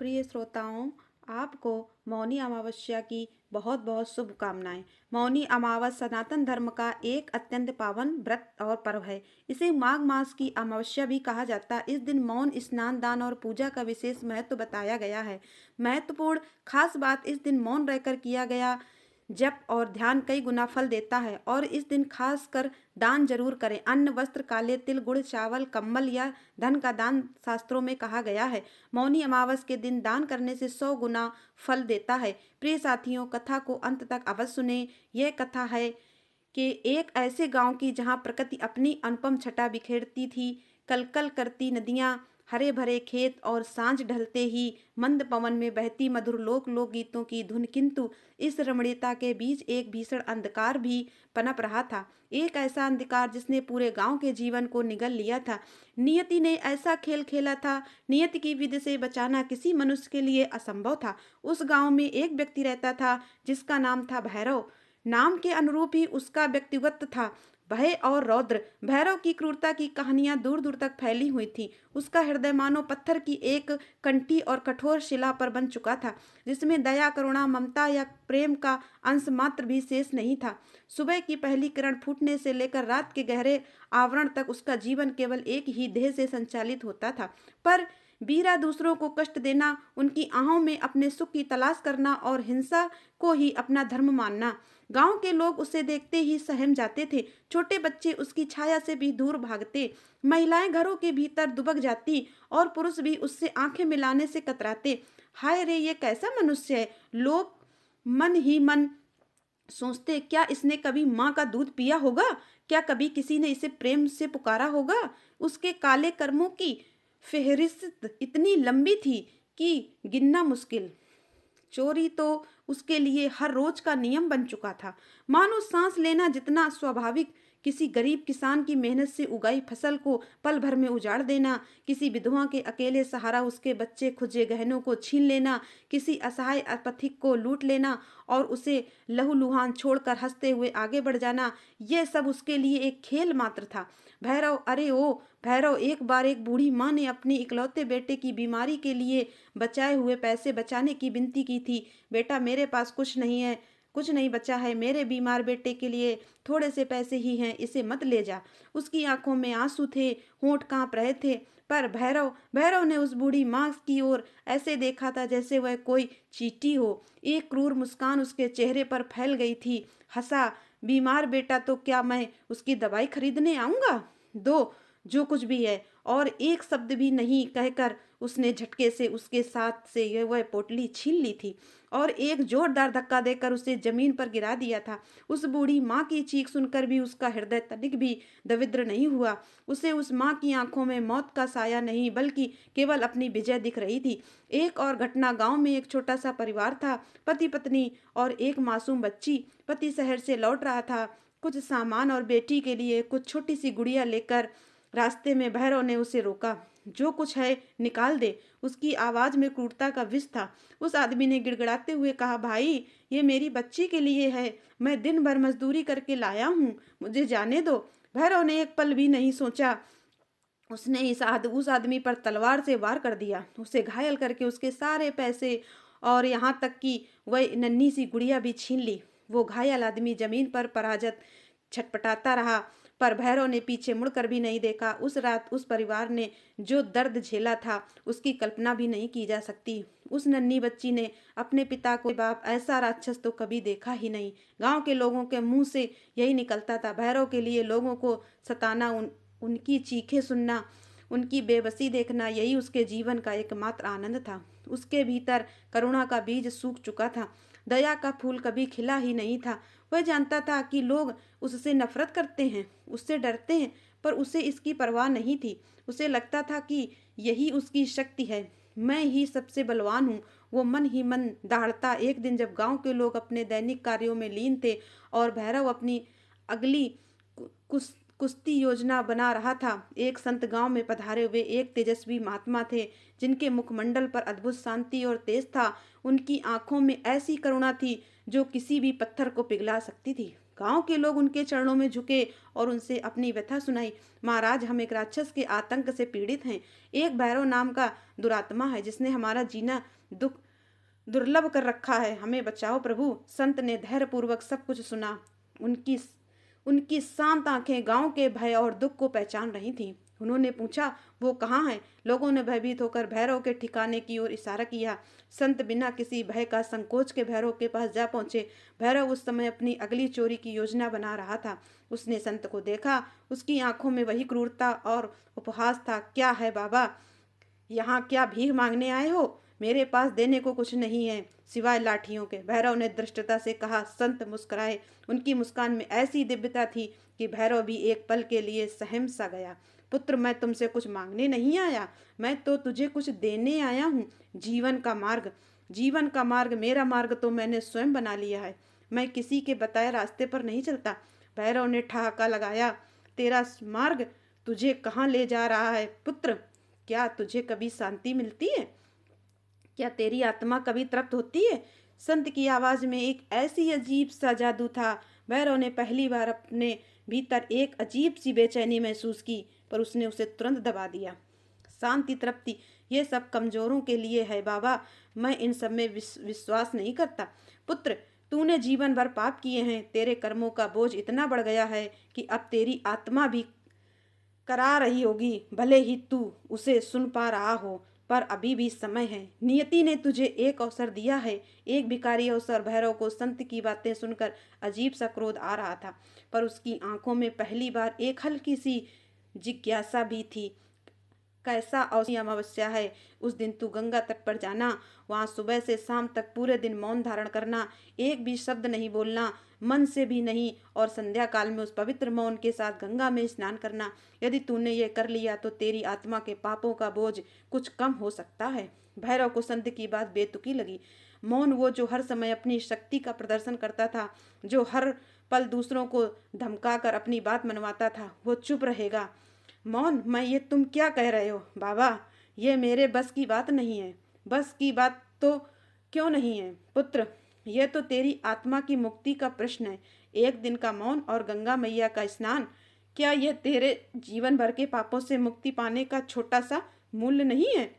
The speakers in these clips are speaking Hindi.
प्रिय श्रोताओं, आपको मौनी अमावस्या की बहुत बहुत शुभकामनाएं। मौनी अमावस सनातन धर्म का एक अत्यंत पावन व्रत और पर्व है। इसे माघ मास की अमावस्या भी कहा जाता है। इस दिन मौन स्नान, दान और पूजा का विशेष महत्व बताया गया है। महत्वपूर्ण खास बात, इस दिन मौन रहकर किया गया जप और ध्यान कई गुना फल देता है। और इस दिन खास कर दान जरूर करें। अन्न, वस्त्र, काले तिल, गुड़, चावल, कम्बल या धन का दान शास्त्रों में कहा गया है। मौनी अमावस के दिन दान करने से 100 गुना फल देता है। प्रिय साथियों, कथा को अंत तक अवश्य सुने। यह कथा है कि एक ऐसे गांव की जहां प्रकृति अपनी अनुपम छटा बिखेरती थी। कलकल करती नदियां, हरे भरे खेत और सांझ ढलते ही मंद पवन में बहती मधुर लोक गीतों की धुन। किंतु इस रमणीयता के बीच एक भीषण अंधकार भी पनप रहा था। एक ऐसा अंधकार जिसने पूरे गांव के जीवन को निगल लिया था। नियति ने ऐसा खेल खेला था, नियति की विधि से बचाना किसी मनुष्य के लिए असंभव था। उस गांव में एक व्यक्ति रहता था जिसका नाम था भैरव। नाम के अनुरूप ही उसका व्यक्तिगत था भय और रौद्र। भैरव की क्रूरता की कहानियां दूर दूर तक फैली हुई थी। उसका हृदय मानो पत्थर की एक कंटी और कठोर शिला पर बन चुका था, जिसमें दया, करुणा, ममता या प्रेम का अंश मात्र भी शेष नहीं था। सुबह की पहली किरण फूटने से लेकर रात के गहरे आवरण तक उसका जीवन केवल एक ही ध्येय से संचालित होता था, पर बीरा दूसरों को कष्ट देना, उनकी आहों में अपने सुख की तलाश करना और हिंसा को ही अपना धर्म मानना। गांव के लोग उसे देखते ही सहम जाते थे। छोटे बच्चे उसकी छाया से भी दूर भागते, महिलाएं घरों के भीतर दुबक जाती और पुरुष भी उससे आंखें मिलाने से कतराते। हाय रे, ये कैसा मनुष्य है, लोग मन ही मन सोचते। क्या इसने कभी माँ का दूध पिया होगा? क्या कभी किसी ने इसे प्रेम से पुकारा होगा? उसके काले कर्मों की फेहरिस्त इतनी लंबी थी कि गिनना मुश्किल। चोरी तो उसके लिए हर रोज का नियम बन चुका था। मानो सांस लेना जितना स्वाभाविक, किसी गरीब किसान की मेहनत से उगाई फसल को पल भर में उजाड़ देना, किसी विधवा के अकेले सहारा उसके बच्चे खुजे गहनों को छीन लेना, किसी असहाय अपथिक को लूट लेना और उसे लहूलुहान छोड़कर हंसते हुए आगे बढ़ जाना, यह सब उसके लिए एक खेल मात्र था। भैरव, अरे ओ भैरव, एक बार एक बूढ़ी माँ ने अपनी इकलौते बेटे की बीमारी के लिए बचाए हुए पैसे बचाने की विनती की थी। बेटा, मेरे पास कुछ नहीं है, कुछ नहीं बचा है। मेरे बीमार बेटे के लिए थोड़े से पैसे ही हैं, इसे मत ले जा। उसकी आंखों में आंसू थे, होंठ कांप रहे थे, पर भैरव भैरव ने उस बूढ़ी माँ की ओर ऐसे देखा था जैसे वह कोई चींटी हो। एक क्रूर मुस्कान उसके चेहरे पर फैल गई थी। हंसा, बीमार बेटा तो क्या मैं उसकी दवाई खरीदने आऊंगा? दो जो कुछ भी है। और एक शब्द भी नहीं कहकर उसने झटके से उसके साथ से यह वह पोटली छीन ली थी और एक जोरदार धक्का देकर उसे जमीन पर गिरा दिया था। उस बूढ़ी माँ की चीख सुनकर भी उसका हृदय तनिक भी दविद्र नहीं हुआ। उसे उस माँ की आंखों में मौत का साया नहीं बल्कि केवल अपनी विजय दिख रही थी। एक और घटना, गांव में एक छोटा सा परिवार था, पति पत्नी और एक मासूम बच्ची। पति शहर से लौट रहा था कुछ सामान और बेटी के लिए कुछ छोटी सी गुड़िया लेकर। रास्ते में भैरव ने उसे रोका। जो कुछ है निकाल दे। उसकी आवाज में क्रूरता का विष था। उस आदमी ने गिड़गिड़ाते हुए कहा, भाई, ये मेरी बच्ची के लिए है, मैं दिन भर मजदूरी करके लाया हूँ, मुझे जाने दो। भैरव ने एक पल भी नहीं सोचा, उसने उस आदमी पर तलवार से वार कर दिया, उसे घायल करके उसके सारे पैसे और यहाँ तक कि वह नन्ही सी गुड़िया भी छीन ली। वो घायल आदमी जमीन पर पराजत छटपटाता रहा, पर भैरव ने पीछे मुड़कर भी नहीं देखा। उस रात उस परिवार ने जो दर्द झेला था उसकी कल्पना भी नहीं की जा सकती। उस नन्ही बच्ची ने अपने पिता को, बाप ऐसा राक्षस तो कभी देखा ही नहीं। गांव के लोगों के मुंह से यही निकलता था। भैरव के लिए लोगों को सताना, उनकी चीखें सुनना, उनकी बेबसी देखना, यही उसके जीवन का एकमात्र आनंद था। उसके भीतर करुणा का बीज सूख चुका था, दया का फूल कभी खिला ही नहीं था। वह जानता था कि लोग उससे नफरत करते हैं, उससे डरते हैं, पर उसे इसकी परवाह नहीं थी। उसे लगता था कि यही उसकी शक्ति है, मैं ही सबसे बलवान हूँ। वो मन ही मन दहाड़ता। एक दिन जब गांव के लोग अपने दैनिक कार्यों में लीन थे और भैरव अपनी अगली कुछ कुश्ती योजना बना रहा था, एक संत गांव में पधारे हुए एक तेजस्वी महात्मा थे जिनके मुखमंडल पर अद्भुत शांति और तेज था। उनकी आंखों में ऐसी करुणा थी जो किसी भी पत्थर को पिघला सकती थी। गांव के लोग उनके चरणों में झुके और उनसे अपनी व्यथा सुनाई। महाराज, हम एक राक्षस के आतंक से पीड़ित हैं। एक भैरव नाम का दुरात्मा है जिसने हमारा जीना दुख दुर्लभ कर रखा है। हमें बचाओ प्रभु। संत ने धैर्यपूर्वक सब कुछ सुना। उनकी उनकी शांत आंखें गांव के भय और दुख को पहचान रही थीं। उन्होंने पूछा, वो कहाँ है? लोगों ने भयभीत होकर भैरव के ठिकाने की ओर इशारा किया। संत बिना किसी भय का संकोच के भैरव के पास जा पहुंचे। भैरव उस समय अपनी अगली चोरी की योजना बना रहा था। उसने संत को देखा। उसकी आंखों में वही क्रूरता और उपहास था। क्या है बाबा, यहाँ क्या भीख मांगने आए हो? मेरे पास देने को कुछ नहीं है सिवाय लाठियों के, भैरव ने धृष्टता से कहा। संत मुस्कुराए। उनकी मुस्कान में ऐसी दिव्यता थी कि भैरव भी एक पल के लिए सहम सा गया। पुत्र, मैं तुमसे कुछ मांगने नहीं आया, मैं तो तुझे कुछ देने आया हूँ। जीवन का मार्ग, मेरा मार्ग तो मैंने स्वयं बना लिया है। मैं किसी के बताए रास्ते पर नहीं चलता। भैरव ने ठहाका लगाया। तेरा मार्ग तुझे कहाँ ले जा रहा है पुत्र? क्या तुझे कभी शांति मिलती है? क्या तेरी आत्मा कभी तृप्त होती है? संत की आवाज में एक ऐसी अजीब सा जादू था। भैरव ने पहली बार अपने भीतर एक अजीब सी बेचैनी महसूस की, पर उसने उसे तुरंत दबा दिया। शांति, तृप्ति, ये सब कमजोरों के लिए है बाबा। मैं इन सब में विश्वास नहीं करता। पुत्र, तूने जीवन भर पाप किए हैं। तेरे कर्मों का बोझ इतना बढ़ गया है कि अब तेरी आत्मा भी करा रही होगी। भले ही तू उसे सुन पा रहा हो, पर अभी भी समय है। नियति ने तुझे एक अवसर दिया है, एक भिखारी अवसर। भैरव को संत की बातें सुनकर अजीब सा क्रोध आ रहा था, पर उसकी आंखों में पहली बार एक हल्की सी जिज्ञासा भी थी। कैसा अमावस्या है? उस दिन तू गंगा तट पर जाना। वहां सुबह से शाम तक पूरे दिन मौन धारण करना, एक भी शब्द नहीं बोलना, मन से भी नहीं, और संध्या काल में उस पवित्र मौन के साथ गंगा में स्नान करना। यदि तूने ये कर लिया तो तेरी आत्मा के पापों का बोझ कुछ कम हो सकता है। भैरव को संत की बात बेतुकी लगी। मौन, वो जो हर समय अपनी शक्ति का प्रदर्शन करता था, जो हर पल दूसरों को धमकाकर अपनी बात मनवाता था, वो चुप रहेगा। मौन? मैं ये तुम क्या कह रहे हो बाबा? ये मेरे बस की बात नहीं है। बस की बात तो क्यों नहीं है पुत्र? यह तो तेरी आत्मा की मुक्ति का प्रश्न है। एक दिन का मौन और गंगा मैया का स्नान, क्या यह तेरे जीवन भर के पापों से मुक्ति पाने का छोटा सा मूल्य नहीं है?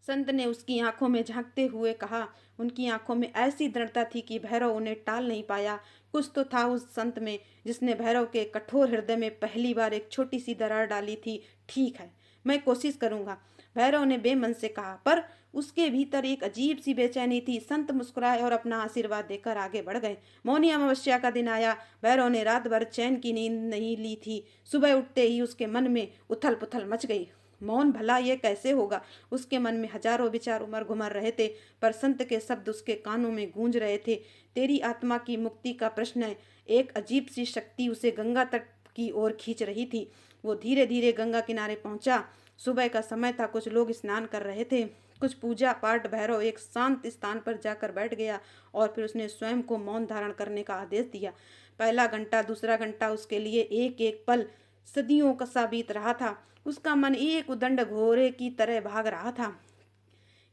संत ने उसकी आंखों में झांकते हुए कहा। उनकी आंखों में ऐसी दृढ़ता थी कि भैरव उन्हें टाल नहीं पाया। कुछ तो था उस संत में जिसने भैरव के कठोर हृदय में पहली बार एक छोटी सी दरार डाली थी। ठीक है, मैं कोशिश करूंगा, भैरव ने बेमन से कहा, पर उसके भीतर एक अजीब सी बेचैनी थी। संत मुस्कुराए और अपना आशीर्वाद देकर आगे बढ़ गए। मौनी अमावस्या का दिन आया। भैरव ने रात भर चैन की नींद नहीं ली थी। सुबह उठते ही उसके मन में उथल पुथल मच गई। मौन, भला ये कैसे होगा? उसके मन में हजारों विचार उमर घुमर रहे थे, पर संत के शब्द उसके कानों में गूंज रहे थे। तेरी आत्मा की मुक्ति का प्रश्न है। एक अजीब सी शक्ति उसे गंगा तट की ओर खींच रही थी। वो धीरे धीरे गंगा किनारे पहुंचा। सुबह का समय था। कुछ लोग स्नान कर रहे थे, कुछ पूजा पाठ। भैरव एक शांत स्थान पर जाकर बैठ गया और फिर उसने स्वयं को मौन धारण करने का आदेश दिया। पहला घंटा, दूसरा घंटा, उसके लिए एक एक पल सदियों का सा बीत रहा था। उसका मन एक उदंड घोड़े की तरह भाग रहा था।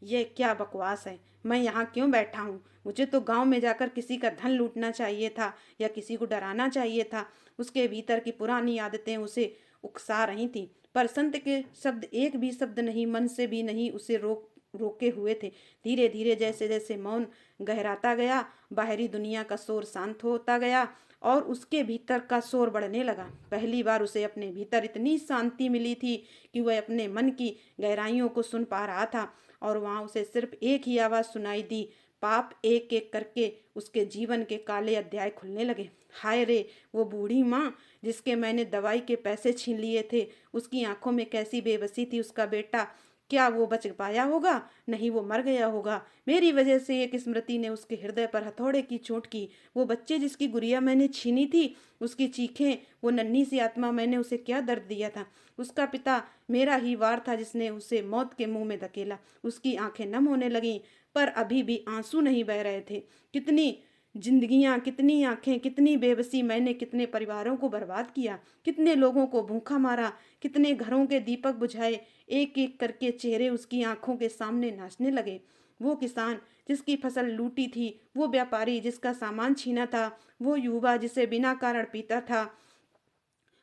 यह क्या बकवास है? मैं यहाँ क्यों बैठा हूँ? मुझे तो गांव में जाकर किसी का धन लूटना चाहिए था या किसी को डराना चाहिए था। उसके भीतर की पुरानी आदतें उसे उकसा रही थी, पर संत के शब्द एक भी शब्द नहीं, मन से भी नहीं, उसे रोके हुए थे। धीरे धीरे जैसे जैसे मौन गहराता गया, बाहरी दुनिया का शोर शांत होता गया और उसके भीतर का शोर बढ़ने लगा। पहली बार उसे अपने भीतर इतनी शांति मिली थी कि वह अपने मन की गहराइयों को सुन पा रहा था, और वहां उसे सिर्फ एक ही आवाज सुनाई दी। पाप एक एक करके उसके जीवन के काले अध्याय खुलने लगे। हाय रे, वो बूढ़ी माँ जिसके मैंने दवाई के पैसे छीन लिए थे, उसकी आंखों में कैसी बेबसी थी। उसका बेटा, क्या वो बच पाया होगा? नहीं, वो मर गया होगा। मेरी वजह से एक स्मृति ने उसके हृदय पर हथौड़े की चोट की। वो बच्चे जिसकी गुड़िया मैंने छीनी थी, उसकी चीखें, वो नन्ही सी आत्मा, मैंने उसे क्या दर्द दिया था। उसका पिता मेरा ही वार था जिसने उसे मौत के मुंह में धकेला। उसकी आंखें नम होने लगीं, पर अभी भी आंसू नहीं बह रहे थे। कितनी जिंदगियां, कितनी आंखें, कितनी बेबसी। मैंने कितने परिवारों को बर्बाद किया, कितने लोगों को भूखा मारा, कितने घरों के दीपक बुझाए। एक एक करके चेहरे उसकी आंखों के सामने नाचने लगे। वो किसान जिसकी फसल लूटी थी, वो व्यापारी जिसका सामान छीना था, वो युवा जिसे बिना कारण पीता था।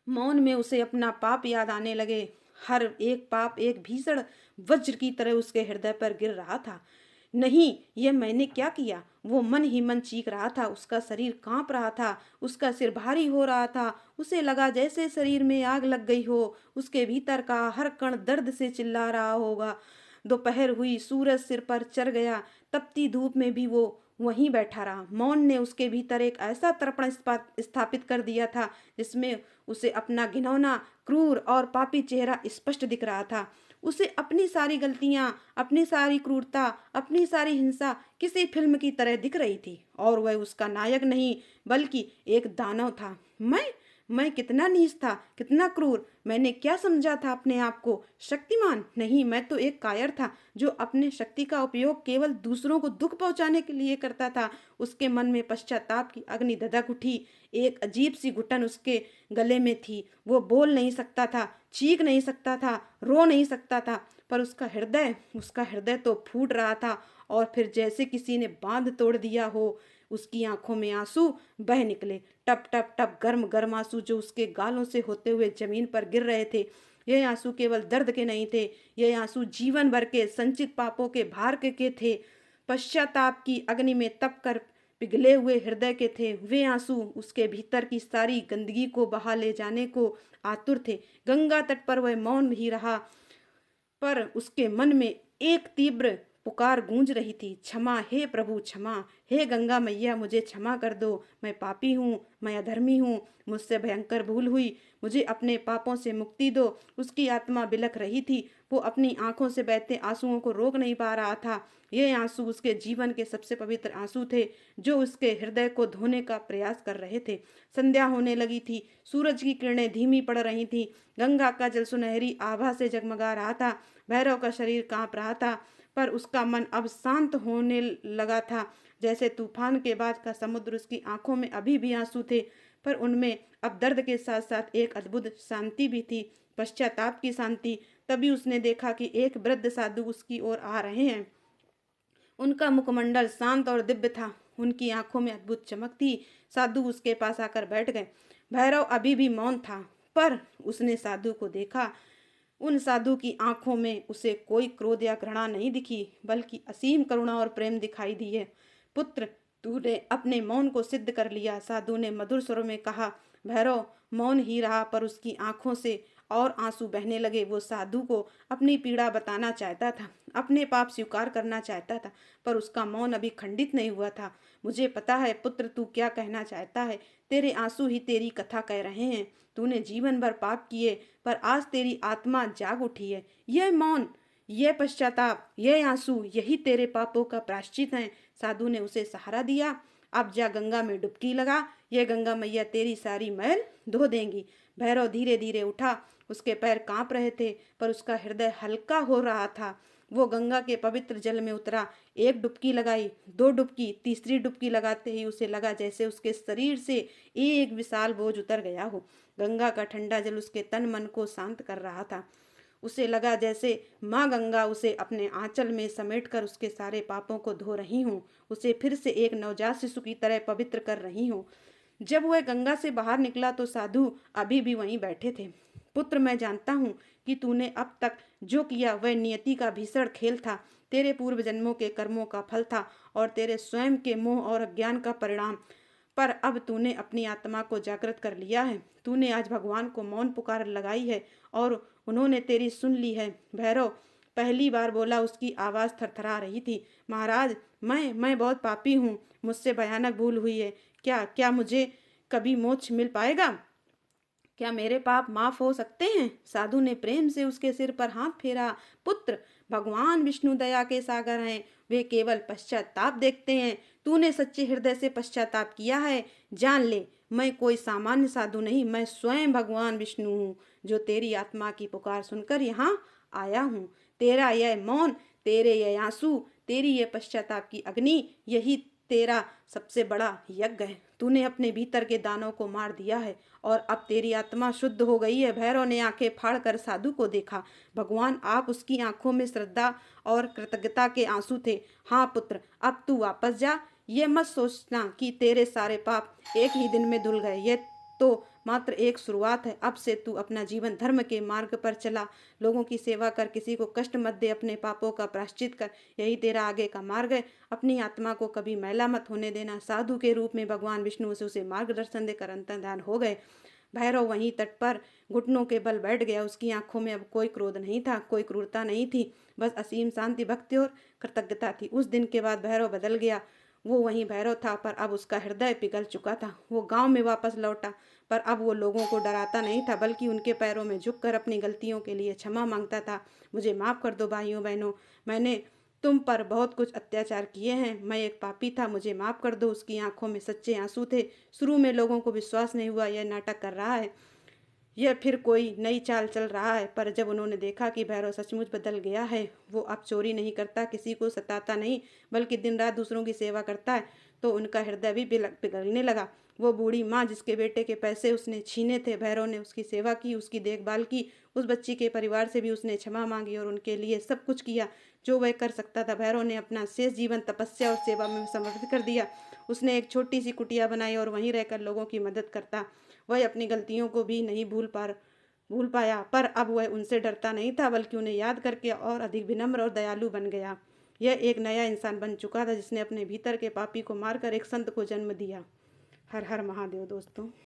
मौन में उसे अपना पाप याद आने लगे। हर एक पाप एक भीषण वज्र की तरह उसके हृदय पर गिर रहा था। नहीं, ये मैंने क्या किया? वो मन ही मन चीख रहा था, उसका शरीर कांप रहा था, उसका सिर भारी हो रहा था। उसे लगा जैसे शरीर में आग लग गई हो, उसके भीतर का हर कण दर्द से चिल्ला रहा होगा। दोपहर हुई, सूरज सिर पर चढ़ गया। तपती धूप में भी वो वहीं बैठा रहा। मौन ने उसके भीतर एक ऐसा तर्पण स्थापित कर दिया था जिसमें उसे अपना घिनौना, क्रूर और पापी चेहरा स्पष्ट दिख रहा था। उसे अपनी सारी गलतियां, अपनी सारी क्रूरता, अपनी सारी हिंसा किसी फिल्म की तरह दिख रही थी, और वह उसका नायक नहीं बल्कि एक दानव था। मैं कितना नीच था, कितना क्रूर। मैंने क्या समझा था अपने आप को? शक्तिमान? नहीं, मैं तो एक कायर था जो अपने शक्ति का उपयोग केवल दूसरों को दुख पहुंचाने के लिए करता था। उसके मन में पश्चाताप की अग्नि धधक उठी। एक अजीब सी घुटन उसके गले में थी। वो बोल नहीं सकता था, चीख नहीं सकता था, रो नहीं सकता था, पर उसका हृदय तो फूट रहा था। और फिर जैसे किसी ने बांध तोड़ दिया हो, उसकी आंखों में आंसू बह निकले। टप टप टप गर्म गर्म आंसू जो उसके गालों से होते हुए जमीन पर गिर रहे थे। ये आंसू केवल दर्द के नहीं थे, ये आंसू जीवन भर के संचित पापों के भार के थे। पश्चाताप की अग्नि में तप कर पिघले हुए हृदय के थे। वे आंसू उसके भीतर की सारी गंदगी को बहा ले जाने को आतुर थे। गंगा तट पर वह मौन ही रहा, पर उसके मन में एक तीव्र पुकार गूंज रही थी। क्षमा, हे प्रभु क्षमा, हे गंगा मैया मुझे क्षमा कर दो। मैं पापी हूँ, मैं अधर्मी हूँ, मुझसे भयंकर भूल हुई, मुझे अपने पापों से मुक्ति दो। उसकी आत्मा बिलख रही थी। वो अपनी आंखों से बहते आंसुओं को रोक नहीं पा रहा था। ये आंसू उसके जीवन के सबसे पवित्र आंसू थे, जो उसके हृदय को धोने का प्रयास कर रहे थे। संध्या होने लगी थी, सूरज की किरणें धीमी पड़ रही थी, गंगा का जल सुनहरी आभा से जगमगा रहा था। भैरव का शरीर कांप रहा था, पर उसका मन अब शांत होने लगा था। जैसे तूफान के बाद का समुद्र। उसकी आंखों में अभी भी आंसू थे, पर उनमें अब दर्द के साथ साथ एक अद्भुत शांति भी थी, पश्चाताप की शांति। तभी उसने देखा कि एक वृद्ध साधु उसकी ओर आ रहे हैं। उनका मुखमंडल शांत और दिव्य था, उनकी आंखों में अद्भुत चमक थी। साधु उसके पास आकर बैठ गए। भैरव अभी भी मौन था, पर उसने साधु को देखा। उन साधु की आंखों में उसे कोई क्रोध या घृणा नहीं दिखी, बल्कि असीम करुणा और प्रेम दिखाई दिए। पुत्र, तूने अपने मौन को सिद्ध कर लिया, साधु ने मधुर स्वरों में कहा। भैरव मौन ही रहा, पर उसकी आंखों से और आंसू बहने लगे। वो साधु को अपनी पीड़ा बताना चाहता था, अपने पाप स्वीकार करना चाहता था, पर उसका मौन अभी खंडित नहीं हुआ था। मुझे पता है पुत्र, तू क्या कहना चाहता है। तेरे आंसू ही तेरी कथा कह रहे हैं। तूने जीवन भर पाप किए, पर आज तेरी आत्मा जाग उठी है। यह मौन, यह पश्चाताप, यह आंसू, यही तेरे पापों का प्रायश्चित है। साधु ने उसे सहारा दिया। अब जा गंगा में डुबकी लगा, यह गंगा मैया तेरी सारी मैल धो देंगी। भैरव धीरे धीरे उठा। उसके पैर कांप रहे थे, पर उसका हृदय हल्का हो रहा था। वो गंगा के पवित्र जल में उतरा। एक डुबकी लगाई, दो डुबकी, तीसरी डुबकी लगाते ही उसे लगा जैसे उसके शरीर से एक विशाल बोझ उतर गया हो। गंगा का ठंडा जल उसके तन मन को शांत कर रहा था। उसे लगा जैसे माँ गंगा उसे अपने आंचल में समेटकर उसके सारे पापों को धो रही हूँ, उसे फिर से एक नवजात शिशु की तरह पवित्र कर रही हूँ। जब वह गंगा से बाहर निकला तो साधु अभी भी वहीं बैठे थे। पुत्र, मैं जानता हूँ कि तूने अब तक जो किया वह नियति का भीषण खेल था, तेरे पूर्व जन्मों के कर्मों का फल था और तेरे स्वयं के मोह और अज्ञान का परिणाम। पर अब तूने अपनी आत्मा को जागृत कर लिया है। तूने आज भगवान को मौन पुकार लगाई है और उन्होंने तेरी सुन ली है। भैरव पहली बार बोला, उसकी आवाज़ थरथरा रही थी। महाराज, मैं बहुत पापी हूँ, मुझसे भयानक भूल हुई है। क्या क्या मुझे कभी मोक्ष मिल पाएगा? क्या मेरे पाप माफ हो सकते हैं? साधु ने प्रेम से उसके सिर पर हाथ फेरा। पुत्र, भगवान विष्णु दया के सागर हैं, वे केवल पश्चाताप देखते हैं। तूने सच्चे हृदय से पश्चाताप किया है। जान ले, मैं कोई सामान्य साधु नहीं, मैं स्वयं भगवान विष्णु हूँ, जो तेरी आत्मा की पुकार सुनकर यहाँ आया हूँ। तेरा यह मौन, तेरे यह आंसू, तेरी यह पश्चाताप की अग्नि, यही तेरा सबसे बड़ा यज्ञ है। तूने अपने भीतर के दानों को मार दिया है और अब तेरी आत्मा शुद्ध हो गई है। भैरव ने आंखें फाड़कर साधु को देखा। भगवान, आप उसकी आंखों में श्रद्धा और कृतज्ञता के आंसू थे। हाँ पुत्र, अब तू वापस जा। ये मत सोचना कि तेरे सारे पाप एक ही दिन में धुल गए। ये तो मात्र एक शुरुआत है। अब से तू अपना जीवन धर्म के मार्ग पर चला। लोगों की सेवा कर, किसी को कष्ट मत दे, अपने पापों का प्रायश्चित कर। यही तेरा आगे का मार्ग है। अपनी आत्मा को कभी मैला मत होने देना। साधु के रूप में भगवान विष्णु से उसे मार्गदर्शन देकर अंतर्ध्यान हो गए। भैरव वहीं तट पर घुटनों के बल बैठ गया। उसकी आंखों में अब कोई क्रोध नहीं था, कोई क्रूरता नहीं थी, बस असीम शांति, भक्ति और कृतज्ञता थी। उस दिन के बाद भैरव बदल गया। वो वहीं भैरव था, पर अब उसका हृदय पिघल चुका था। वो गांव में वापस लौटा, पर अब वो लोगों को डराता नहीं था, बल्कि उनके पैरों में झुककर अपनी गलतियों के लिए क्षमा मांगता था। मुझे माफ़ कर दो भाइयों बहनों, मैंने तुम पर बहुत कुछ अत्याचार किए हैं। मैं एक पापी था, मुझे माफ़ कर दो। उसकी आंखों में सच्चे आंसू थे। शुरू में लोगों को विश्वास नहीं हुआ, यह नाटक कर रहा है, यह फिर कोई नई चाल चल रहा है। पर जब उन्होंने देखा कि भैरव सचमुच बदल गया है, वो अब चोरी नहीं करता, किसी को सताता नहीं, बल्कि दिन रात दूसरों की सेवा करता है, तो उनका हृदय भी पिघलने लगा। वो बूढ़ी माँ जिसके बेटे के पैसे उसने छीने थे, भैरव ने उसकी सेवा की, उसकी देखभाल की। उस बच्ची के परिवार से भी उसने क्षमा मांगी और उनके लिए सब कुछ किया जो वह कर सकता था। भैरव ने अपना शेष जीवन तपस्या और सेवा में समर्पित कर दिया। उसने एक छोटी सी कुटिया बनाई और वहीं रहकर लोगों की मदद करता। वह अपनी गलतियों को भी नहीं भूल पाया, पर अब वह उनसे डरता नहीं था, बल्कि उन्हें याद करके और अधिक विनम्र और दयालु बन गया। यह एक नया इंसान बन चुका था, जिसने अपने भीतर के पापी को मारकर एक संत को जन्म दिया। हर हर महादेव दोस्तों।